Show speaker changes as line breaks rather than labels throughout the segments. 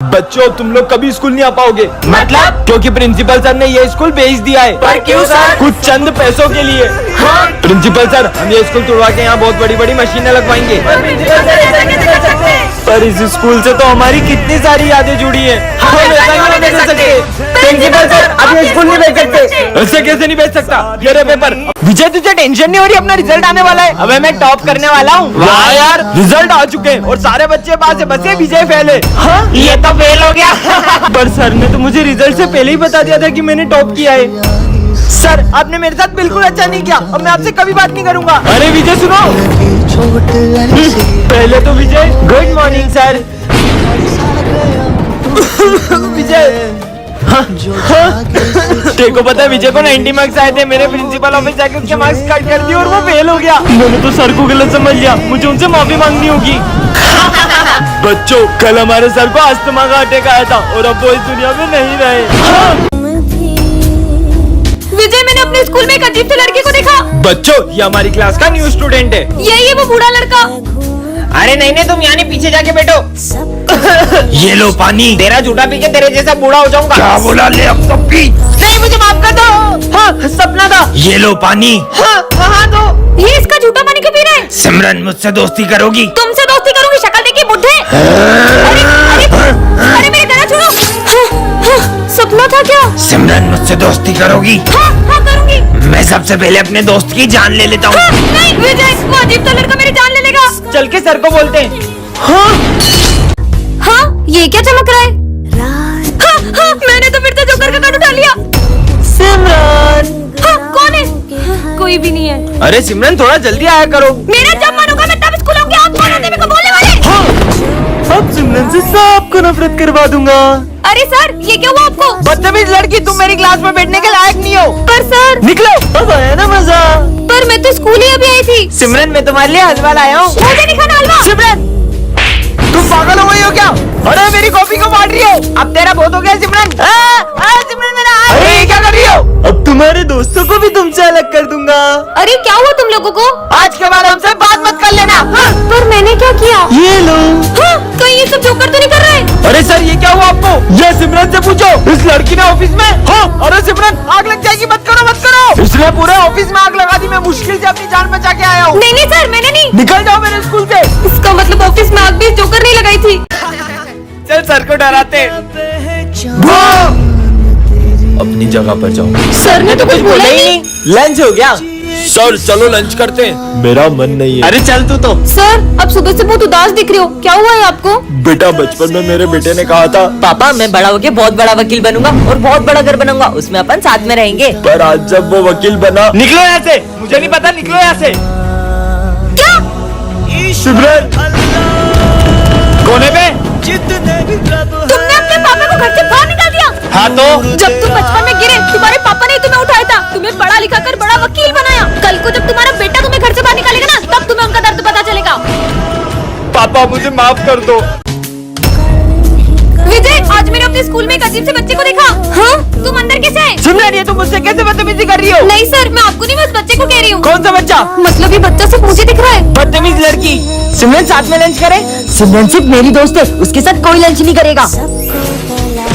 बच्चों तुम लोग कभी स्कूल नहीं आ पाओगे।
मतलब?
क्योंकि प्रिंसिपल सर ने ये स्कूल भेज दिया है।
पर क्यों सर?
कुछ चंद पैसों के लिए।
हाँ?
प्रिंसिपल सर हम ये स्कूल तुड़वा के यहाँ बहुत बड़ी बड़ी मशीनें लगवाएंगे। पर इस स्कूल से तो हमारी कितनी सारी यादें जुड़ी हैं। हम ऐसा नहीं होने दे सकते।
प्रिंसिपल सर अब ये स्कूल नहीं भेज सकते।
ऐसे कैसे नहीं भेज सकता? ये रहे पेपर। विजय तुझे टेंशन नहीं हो रही? अपना रिजल्ट आने वाला है।
अबे मैं टॉप करने वाला हूँ।
वाह यार रिजल्ट आ चुके हैं और सारे बच्चे पास है, बस ये विजय फेल है।
हाँ? ये तो फेल हो गया।
पर सर ने तो मुझे रिजल्ट से पहले ही बता दिया था कि मैंने टॉप किया है। सर आपने मेरे साथ बिल्कुल अच्छा नहीं किया और मैं आपसे कभी बात नहीं करूंगा। अरे विजय सुनो। पहले तो विजय गुड मॉर्निंग सर। विजय देखो पता है विजय को 90 मार्क्स आए थे। मैंने प्रिंसिपल ऑफिस जाके उसके मार्क्स कट कर दिए और वो फेल हो गया। मैंने तो सर को गलत समझ लिया, मुझे उनसे माफी मांगनी होगी। बच्चों कल हमारे सर को अस्थमा का अटैक आया था और अब वो इस दुनिया में नहीं रहे।
विजय मैंने अपने स्कूल में एक अजीब से लड़के को देखा।
बच्चों ये हमारी क्लास का न्यू स्टूडेंट है।
यही है वो बूढ़ा लड़का।
अरे नहीं तुम यहाँ पीछे जाके बैठो।
ये लो पानी।
तेरा झूठा पी के तेरे जैसा बूढ़ा हो जाऊंगा।
क्या बोला? ले अब सब पी।
नहीं मुझे माफ कर दो। हाँ सपना था।
ये लो पानी।
हाँ दो।
ये इसका झूठा पानी क्यों पी रहा है?
सिमरन मुझसे दोस्ती करोगी?
तुमसे दोस्ती करूंगी? शक्ल देखिए बुढ़े। अरे अरे अरे मेरे गला छोड़ो। सपना था क्या?
सिमरन मुझसे दोस्ती करोगी?
हाँ करूंगी।
मैं सबसे पहले अपने दोस्त की जान ले लेता हूँ।
नहीं विजय वो अजीब सा लड़का मेरी जान ले लेगा।
चल के सर को बोलते हैं।
हाँ ये क्या चमक रहा है? हाँ मैंने तो फिर से जोकर का कार्ड उठा लिया।
सिमरन।
हाँ कौन है? कोई भी नहीं है।
अरे सिमरन थोड़ा जल्दी आया करो।
मेरा जब मन होगा मैं तब स्कूल आऊंगी। आप कौन होते मेरे को बोलने वाले?
अब सिमरन से सबको नफरत करवा दूंगा।
अरे सर ये क्या हुआ आपको?
बदतमीज लड़की तुम मेरी क्लास में बैठने के लायक नहीं हो।
पर सर
निकलो। अब आया ना मजा।
पर मैं तो स्कूल ही अभी आई थी।
सिमरन मैं तुम्हारे लिए हलवा लाया हूँ।
मुझे नहीं खाना हलवा।
सिमरन तुम पागल हो गई हो क्या? अरे मेरी कॉफी को बांट रही हो। अब तेरा बहुत हो गया सिमरन। सिमरन मेरा अरे ये क्या कर रही हो?
अब तुम्हारे दोस्तों को भी तुमसे अलग कर दूंगा।
अरे क्या हुआ तुम लोगों को?
आज के बाद हमसे बात मत कर लेना।
पर मैंने क्या किया?
ये लो।
कहीं ये सब जोकर तो नहीं कर रहे?
अरे सर ये क्या हुआ आपको? ये सिमरन से पूछो। इस लड़की ने ऑफिस में। हाँ
अरे सिमरन आग लग जाएगी। मत करो।
इसने
पूरे ऑफिस में आग लगा दी। मैं मुश्किल से अपनी जान बचा के आया हूँ।
नहीं सर मैंने नहीं।
निकल जाओ मेरे स्कूल से।
इसका मतलब ऑफिस में आग भी जोकर नहीं लगाई थी।
चल सर को डराते।
अपनी जगह पर जाओ।
सर ने तो कुछ बोला ही नहीं।
लंच हो गया?
सर चलो लंच करते हैं। मेरा मन नहीं है।
अरे चल तू तो।
सर अब सुबह से बहुत उदास दिख रहे हो, क्या हुआ है आपको?
बेटा बचपन में मेरे बेटे ने कहा था
पापा मैं बड़ा होके बहुत बड़ा वकील बनूंगा और बहुत बड़ा घर बनाऊंगा, उसमें अपन साथ में रहेंगे।
पर आज जब वो वकील बना।
निकलो यहाँ से। मुझे नहीं पता। निकलो यहाँ से।
सिमरन
कोने पे।
तुमने अपने पापा को घर से बाहर निकाल दिया?
हाँ तो
जब तुम बचपन में गिरे तुम्हारे पापा ने तुम्हें उठाया था, तुम्हें पढ़ा लिखा कर बड़ा वकील बनाया। कल को जब तुम्हारा बेटा तुम्हें घर से बाहर निकालेगा ना तब तुम्हें उनका दर्द पता चलेगा।
पापा मुझे माफ कर दो।
विजय आज मैंने अपने स्कूल में एक अजीब से बच्चे को देखा। हाँ तुम अंदर कैसे आए?
सिमरन ये तुम मुझसे कैसे बदतमीजी कर रही हो?
नहीं सर मैं आपको नहीं बस बच्चे को कह रही हूँ।
कौन सा बच्चा?
मतलब ये बच्चा सिर्फ मुझे दिख रहा है।
बदतमीज लड़की। सिमरन साथ में लंच करें?
सिमरन सिर्फ मेरी दोस्त है, उसके साथ कोई लंच नहीं करेगा।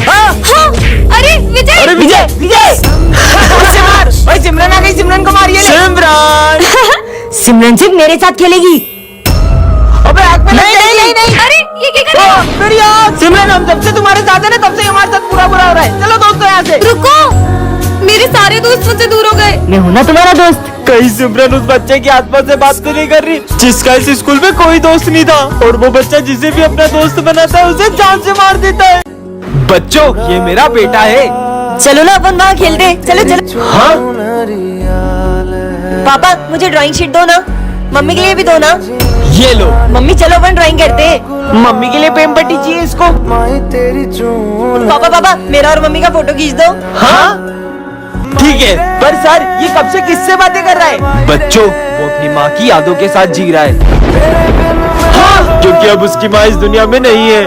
हाँ अरे विजय।
अरे विजय उससे मार। भाई सिमरन आ गई। सिमरन को मारिए।
सिमरन
सिमरन सिर्फ मेरे साथ खेलेगी।
अबे आग में नहीं।
अरे ये क्या कर रहे हो?
मेरी आग। सिमरन हम जब से तुम्हारे साथ है ना तब से हमारे साथ बुरा हो रहा है। चलो दोस्तों यहाँ से।
रुको मेरे सारे दोस्त मुझसे दूर हो गए।
मैं हूँ ना तुम्हारा दोस्त।
कहीं सिमरन उस बच्चे की आत्मा से बात तो नहीं कर रही जिसका इस स्कूल में कोई दोस्त नहीं था और वो बच्चा जिसे भी अपना दोस्त बनाता है उसे जान से मार देता है।
बच्चों ये मेरा बेटा है।
चलो ना अपन वहाँ खेलते हैं। चलो।
हाँ
पापा मुझे ड्राइंग शीट दो ना, मम्मी के लिए भी दो ना।
ये लो।
मम्मी चलो अपन ड्राइंग करते हैं।
मम्मी के लिए पेन पट्टी चाहिए इसको।
पापा मेरा और मम्मी का फोटो खींच दो।
हाँ ठीक है। पर सर ये कब से किससे बातें कर रहा है?
बच्चों वो अपनी माँ की यादों के साथ जी रहा है। हाँ क्योंकि अब उसकी माँ इस दुनिया में नहीं है।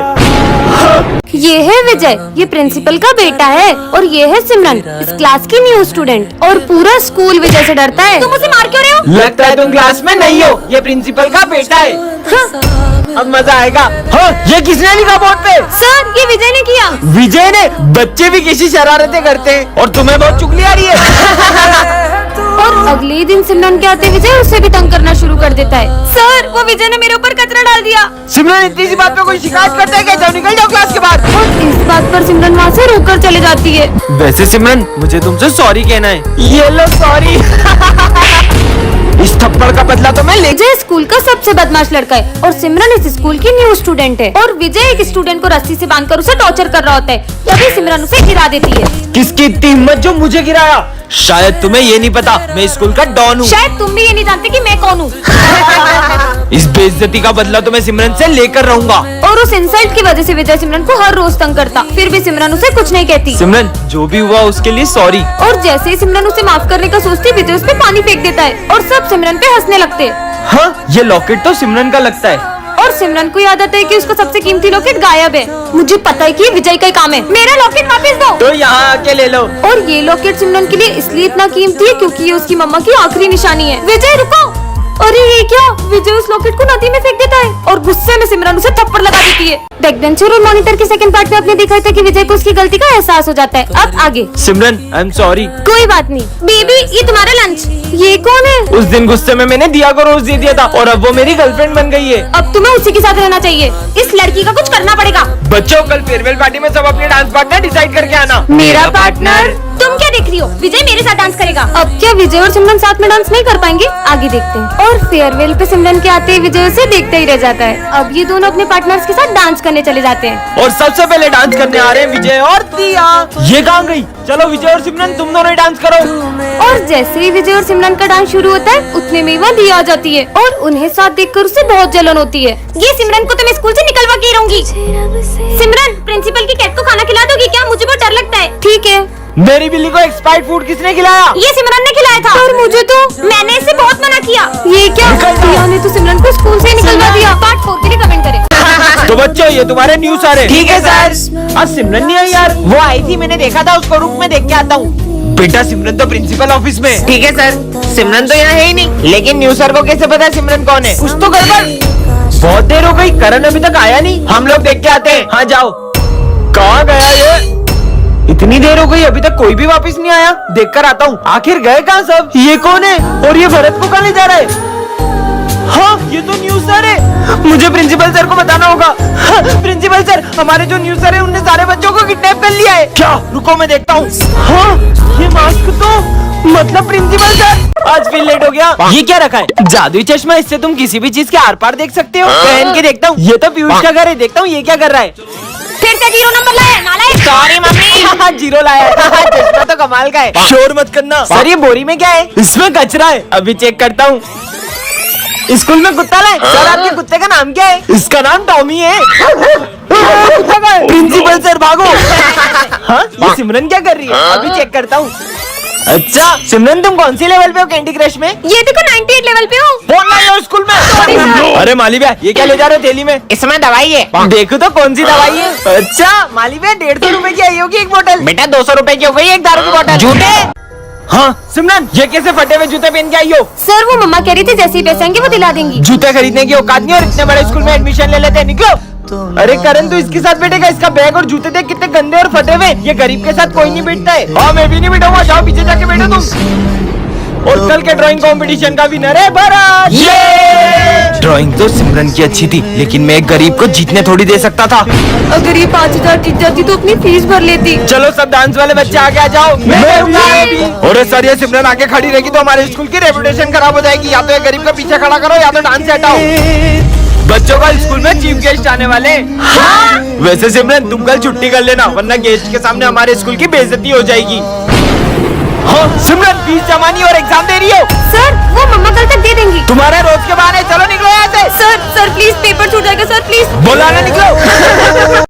ये है विजय, ये प्रिंसिपल का बेटा है, और ये है सिमरन, इस क्लास की न्यू स्टूडेंट, और पूरा स्कूल विजय से डरता है। तुम उसे मार क्यों रहे हो?
लगता है तुम क्लास में नहीं हो, ये प्रिंसिपल का बेटा है। अब मजा आएगा। हाँ, ये किसने लिखा बोर्ड पे?
सर, ये विजय ने किया।
विजय ने? बच्चे भी कैसी शरारतें करते हैं, और तुम्हें बहुत चुगली आ रही है।
और अगले दिन सिमरन के आते विजय उसे भी तंग करना शुरू कर देता है। सर, वो विजय ने मेरे ऊपर कचरा डाल दिया।
सिमरन इतनी सी बात पे कोई शिकायत करता है क्या? जाओ, निकल जाओ क्लास के बाहर।
और इस बात पर सिमरन वहाँ से रोककर चले जाती है।
वैसे सिमरन, मुझे तुमसे सॉरी कहना है। ये लो सॉरी। इस थप्पड़ का बदला तो मैं ले।
विजय स्कूल का सबसे बदमाश लड़का है, और सिमरन इस स्कूल की न्यू स्टूडेंट है, और विजय एक स्टूडेंट को रस्सी से बांधकर उसे टॉर्चर कर रहा होता है, तभी सिमरन उसे गिरा देती है।
किसकी इतनी हिम्मत जो मुझे गिराया? शायद तुम्हें ये नहीं पता, मैं स्कूल का डॉन हूँ।
शायद तुम भी ये नहीं जानते कि मैं कौन हूँ।
इस बेइज्जती का बदला तो मैं सिमरन से लेकर रहूंगा।
और उस इंसल्ट की वजह से विजय सिमरन को हर रोज तंग करता, फिर भी सिमरन उसे कुछ नहीं कहती।
सिमरन, जो भी हुआ उसके लिए सॉरी।
और जैसे ही सिमरन उसे माफ करने का सोचती, विजय उस पे पानी फेंक देता है, और सब सिमरन पे हंसने लगते हैं।
हाँ, ये लॉकेट तो सिमरन का लगता है।
और सिमरन को याद आता है कि उसका सबसे कीमती लॉकेट गायब है। मुझे पता है कि ये विजय का ही काम है, मेरा लॉकेट वापस दो।
तो यहाँ आके ले लो।
और ये लॉकेट सिमरन के लिए इसलिए इतना कीमती है क्योंकि ये उसकी मम्मा की आखिरी निशानी है। विजय रुको! अरे ये क्या? विजय उस लॉकेट को नदी में फेंक देता है, और गुस्से में सिमरन उसे थप्पड़ लगा देती है। बैकबेंचर और मॉनिटर के सेकंड पार्ट में आपने देखा था कि विजय को उसकी गलती का एहसास हो जाता है। अब आगे।
सिमरन, आई एम सॉरी।
कोई बात नहीं। बेबी, ये तुम्हारा लंच। ये कौन है?
उस दिन गुस्से में मैंने दिया को रोज दे दिया था, और अब वो मेरी गर्लफ्रेंड बन गई है।
अब तुम्हें उसी के साथ रहना चाहिए। इस लड़की का कुछ करना पड़ेगा।
बच्चों, कल फेयरवेल पार्टी में सब अपने डांस पार्टनर डिसाइड करके आना।
मेरा पार्टनर? तुम क्या देख रही हो? विजय मेरे साथ डांस करेगा। अब क्या विजय और सिमरन साथ में डांस नहीं कर पाएंगे? आगे देखते हैं। और फेयरवेल पे सिमरन के आते ही विजय उसे देखते ही रह जाता है। अब ये दोनों अपने पार्टनर्स के साथ डांस करने चले जाते हैं।
और सबसे पहले डांस करने आ रहे हैं विजय और दिया। ये कहाँ गई? चलो विजय और सिमरन, तुम दोनों ही डांस करो।
और जैसे ही विजय और सिमरन का डांस शुरू होता है, उतने में वहाँ दिया आ जाती है, और उन्हें साथ देखकर उसे बहुत जलन होती है। ये सिमरन को तो मैं स्कूल से निकलवा के ही रहूंगी। सिमरन, प्रिंसिपल की कैट को खाना खिला दोगी क्या? मुझे बहुत डर लगता है। ठीक है।
मेरी बिल्ली को एक्सपायर्ड फूड किसने खिलाया?
ये सिमरन ने खिलाया था। और मुझे तो मैंने इसे बहुत मना किया। ये क्या? दिया ने तो सिमरन को स्कूल से निकलवा दिया। पार्ट 4 के लिए कमेंट करें।
तो बच्चों, ये तुम्हारे न्यूज़ आ रहे। ठीक है सर। आज सिमरन नहीं आई यार। वो आई थी, मैंने देखा था उसको। रूम में देख के आता हूँ। बेटा, सिमरन तो प्रिंसिपल ऑफिस में। ठीक है सर। सिमरन तो यहाँ है ही नहीं, लेकिन न्यूज़ सर को कैसे पता सिमरन कौन है? कुछ तो गड़बड़। बहुत देर हो गई, करण अभी तक आया नहीं। हम लोग देख के आते हैं। हाँ जाओ। कहाँ गया ये? इतनी देर हो गई, अभी तक कोई भी वापस नहीं आया। देख कर आता हूँ। आखिर गए कहाँ सब? ये कौन है? और ये भरत को कहाँ ले जा रहा है? हाँ, ये तो न्यूज़ सर है। मुझे प्रिंसिपल सर को बताना होगा। हाँ, प्रिंसिपल सर, हमारे जो न्यूज़ सर है उनने सारे बच्चों को किडनैप कर लिया है। क्या? रुको मैं देखता हूँ। हाँ, ये मास्क तो मतलब प्रिंसिपल सर। आज फिर लेट हो गया। ये क्या रखा है? जादुई चश्मा, इससे तुम किसी भी चीज के आर पार देख सकते हो। पहन के देखता हूँ। ये तो पीयूष का घर है। देखता हूँ ये क्या कर रहा है।
फिर से 0 नंबर लाया, नालायक।
Sorry mummy. 0 लाया है। चश्मा तो कमाल का है। शोर मत करना। सर, ये बोरी में क्या है? इसमें कचरा है। अभी चेक करता हूँ। स्कूल में कुत्ता लाए। सर, आपके कुत्ते का नाम क्या है? इसका नाम टॉमी है। प्रिंसिपल सर, भागो। हाँ, ये सिमरन क्या कर रही है? अभी चेक करता हूँ। अच्छा सिमरन, तुम कौन सी लेवल पे हो कैंडी क्रश में?
ये देखो 98 लेवल पे हूँ।
फोन लाए हो स्कूल में? अरे माली भैया, ये क्या ले जा रहे हो थैली में? इसमें दवाई है। देखो तो कौन सी दवाई है। अच्छा माली भैया, 150 रुपए की आई होगी एक बोतल। बेटा 200 रुपए की हो गई एक दारू की बोतल। झूठे। हाँ सिमरन, ये कैसे फटे हुए जूते पहन के आई हो?
सर, वो मम्मा कह रही थी जैसे ही पैसे आएंगे वो दिला देंगी।
जूते खरीदने की औकात नहीं, और इतने बड़े स्कूल में एडमिशन ले लेते हैं। निकलो। अरे करण, तू इसके साथ बैठेगा? इसका बैग और जूते देख कितने गंदे और फटे हुए। ये गरीब के साथ कोई नहीं बैठता है। हाँ, मैं भी नहीं बैठूंगा। जाओ पीछे जाके बैठो तुम। और कल के ड्राइंग कंपटीशन का विनर है भरत। ड्राइंग तो सिमरन की अच्छी थी, लेकिन मैं एक गरीब को जीतने थोड़ी दे सकता था।
अगर ये 5000 जीत जाती तो अपनी फीस भर लेती।
चलो सब डांस वाले बच्चे आगे आ जाओ। और सर, ये सिमरन आगे खड़ी रहेगी तो हमारे स्कूल की रेपुटेशन खराब हो जाएगी। या तो ये गरीब का पीछे खड़ा करो, या तो डांस से हटाओ। बच्चों का स्कूल में चीफ गेस्ट आने वाले। हाँ? वैसे सिमरन, तुम कल छुट्टी कर लेना, वरना गेस्ट के सामने हमारे स्कूल की बेइज्जती हो जाएगी। हाँ सिमरन, फीस जमा नहीं और एग्जाम दे रही हो?
सर, वो मम्मा कल तक दे देंगी।
तुम्हारे रोज के बहाने। चलो निकलो यहाँ से।
सर प्लीज, पेपर छूट जाएगा सर, प्लीज।
बोला ना, निकलो।